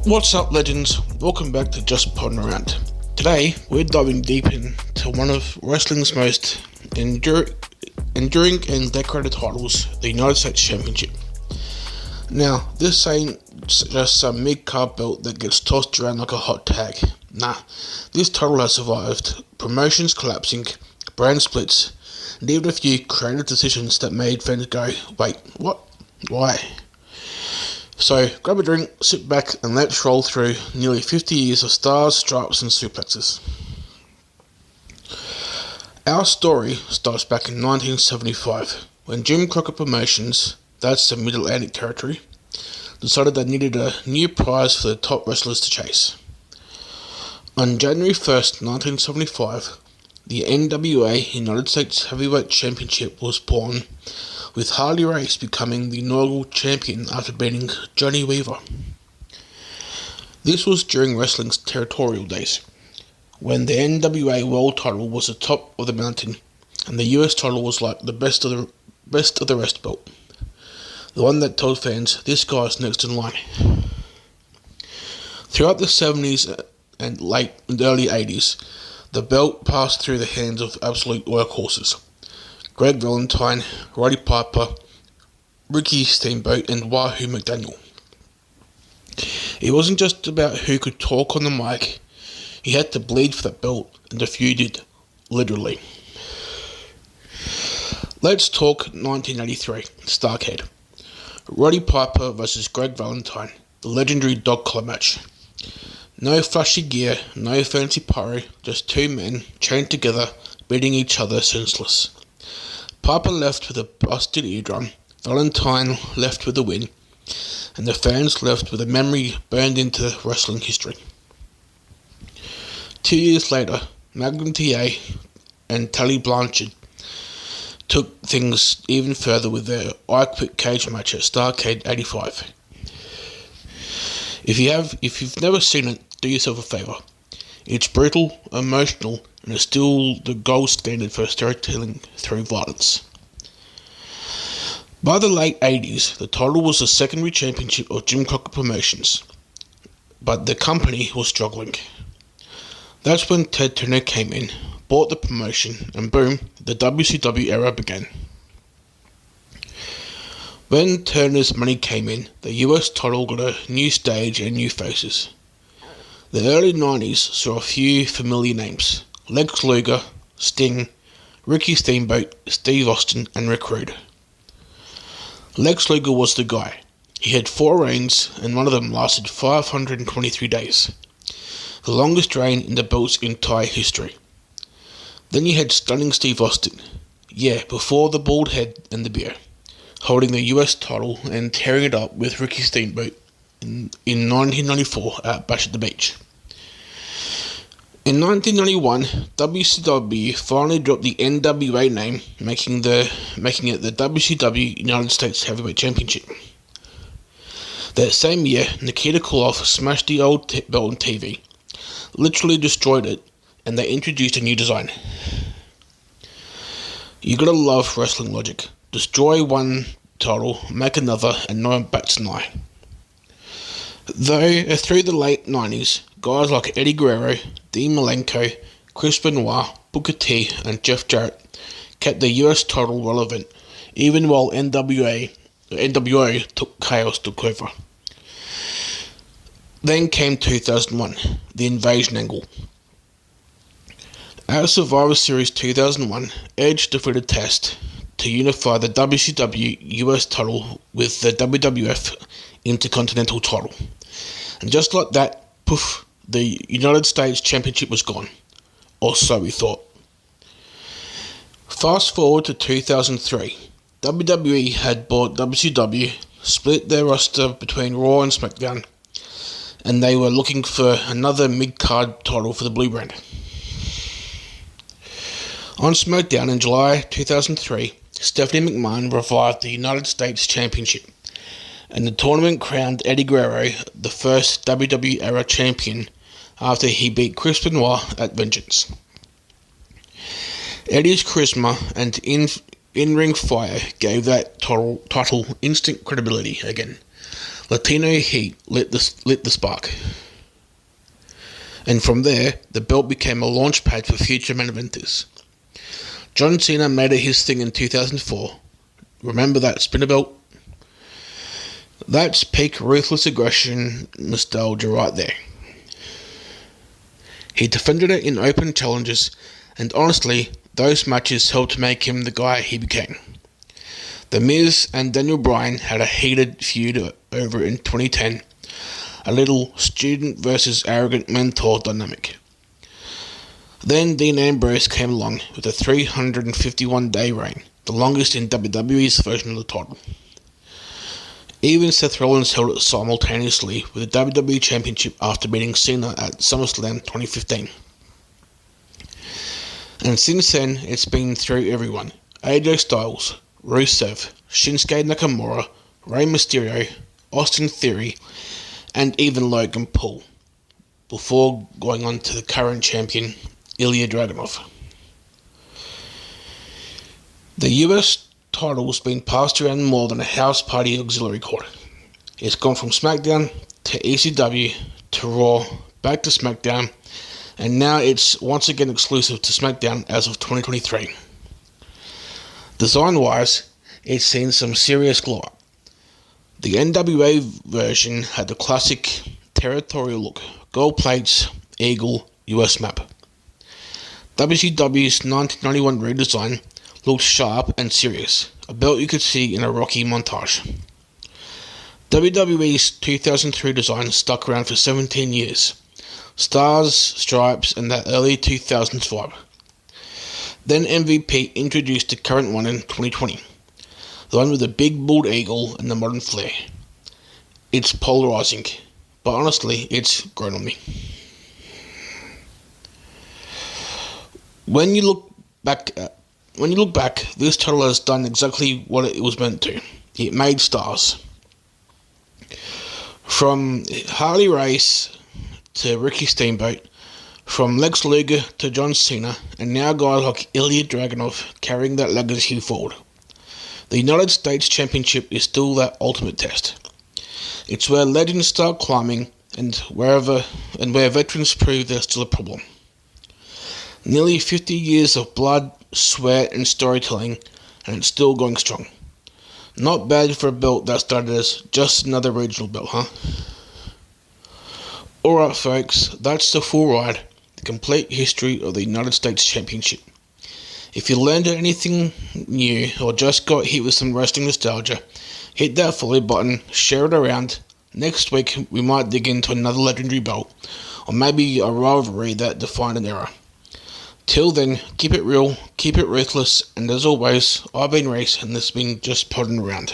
What's up, legends? Welcome back to Just Podding Around. Today, we're diving deep into one of wrestling's most enduring and decorated titles, the United States Championship. Now, this ain't just some mid-card belt that gets tossed around like a hot tag. Nah, this title has survived promotions collapsing, brand splits, and even a few creative decisions that made fans go, wait, what? Why? So, grab a drink, sit back, and let's roll through nearly 50 years of stars, stripes, and suplexes. Our story starts back in 1975, when Jim Crockett Promotions, that's the Mid-Atlantic territory, decided they needed a new prize for the top wrestlers to chase. On January 1st, 1975, the NWA United States Heavyweight Championship was born, with Harley Race becoming the inaugural champion after beating Johnny Weaver. This was during wrestling's territorial days, when the NWA World title was the top of the mountain, and the US title was like the best of the rest belt. The one that told fans, this guy's next in line. Throughout the 70s and early 80s, the belt passed through the hands of absolute workhorses. Greg Valentine, Roddy Piper, Ricky Steamboat, and Wahoo McDaniel. It wasn't just about who could talk on the mic. He had to bleed for that belt, and a few did, literally. Let's talk 1983, Starrcade. Roddy Piper versus Greg Valentine, the legendary dog collar match. No flashy gear, no fancy pyro, just two men chained together, beating each other senseless. Piper left with a busted eardrum, Valentine left with a win, and the fans left with a memory burned into wrestling history. 2 years later, Magnum TA and Tully Blanchard took things even further with their I Quit cage match at Starrcade 85. If you've never seen it, do yourself a favour. It's brutal, emotional, and is still the gold standard for storytelling through violence. By the late 80s, the title was the secondary championship of Jim Crockett Promotions, but the company was struggling. That's when Ted Turner came in, bought the promotion, and boom, the WCW era began. When Turner's money came in, the US title got a new stage and new faces. The early 90s saw a few familiar names: Lex Luger, Sting, Ricky Steamboat, Steve Austin, and Rick Rude. Lex Luger was the guy. He had 4 reigns, and one of them lasted 523 days, the longest reign in the belt's entire history. Then you had stunning Steve Austin, before the bald head and the beer, holding the US title and tearing it up with Ricky Steamboat in 1994 at Bash at the Beach. In 1991, WCW finally dropped the NWA name, making it the WCW United States Heavyweight Championship. That same year, Nikita Koloff smashed the old belt on TV, literally destroyed it, and they introduced a new design. You gotta love wrestling logic. Destroy one title, make another, and no one bats an eye. Though through the late 90s, guys like Eddie Guerrero, Dean Malenko, Chris Benoit, Booker T, and Jeff Jarrett kept the US title relevant, even while NWO Chaos took over. Then came 2001, the invasion angle. At Survivor Series 2001, Edge defeated Test to unify the WCW US title with the WWF Intercontinental title. And just like that, poof, the United States Championship was gone. Or so we thought. Fast forward to 2003. WWE had bought WCW, split their roster between Raw and SmackDown, and they were looking for another mid-card title for the Blue Brand. On SmackDown in July 2003, Stephanie McMahon revived the United States Championship, and the tournament crowned Eddie Guerrero the first WWE era champion after he beat Chris Benoit at Vengeance. Eddie's charisma and in-ring fire gave that title instant credibility again, Latino heat lit the spark. And from there, the belt became a launch pad for future main eventers. John Cena made it his thing in 2004. Remember that spinner belt? That's peak ruthless aggression nostalgia right there. He defended it in open challenges, and honestly, those matches helped make him the guy he became. The Miz and Daniel Bryan had a heated feud over in 2010, a little student versus arrogant mentor dynamic. Then Dean Ambrose came along with a 351-day reign, the longest in WWE's version of the title. Even Seth Rollins held it simultaneously with the WWE Championship after beating Cena at SummerSlam 2015. And since then, it's been through everyone: AJ Styles, Rusev, Shinsuke Nakamura, Rey Mysterio, Austin Theory, and even Logan Paul, before going on to the current champion, Ilya Dragunov. The US title's been passed around more than a house party auxiliary cord. It's gone from SmackDown to ECW to Raw, back to SmackDown, and now it's once again exclusive to SmackDown as of 2023. Design-wise, it's seen some serious glow-up. The NWA version had the classic territorial look, gold plates, eagle, US map. WCW's 1991 redesign looked sharp and serious, a belt you could see in a Rocky montage. WWE's 2003 design stuck around for 17 years. Stars, stripes, and that early 2000s vibe. Then MVP introduced the current one in 2020. The one with the big bald eagle and the modern flair. It's polarizing, but honestly, it's grown on me. When you look back, this title has done exactly what it was meant to. It made stars. From Harley Race to Ricky Steamboat, from Lex Luger to John Cena, and now guys like Ilya Dragunov carrying that legacy forward. The United States Championship is still that ultimate test. It's where legends start climbing, and where veterans prove they're still a problem. Nearly 50 years of blood, sweat, and storytelling, and it's still going strong. Not bad for a belt that started as just another regional belt, huh? Alright folks, that's the full ride, the complete history of the United States Championship. If you learned anything new, or just got hit with some wrestling nostalgia, hit that follow button, share it around. Next week we might dig into another legendary belt, or maybe a rivalry that defined an era. Till then, keep it real, keep it ruthless, and as always, I've been Reese, and this has been Just Podding Around.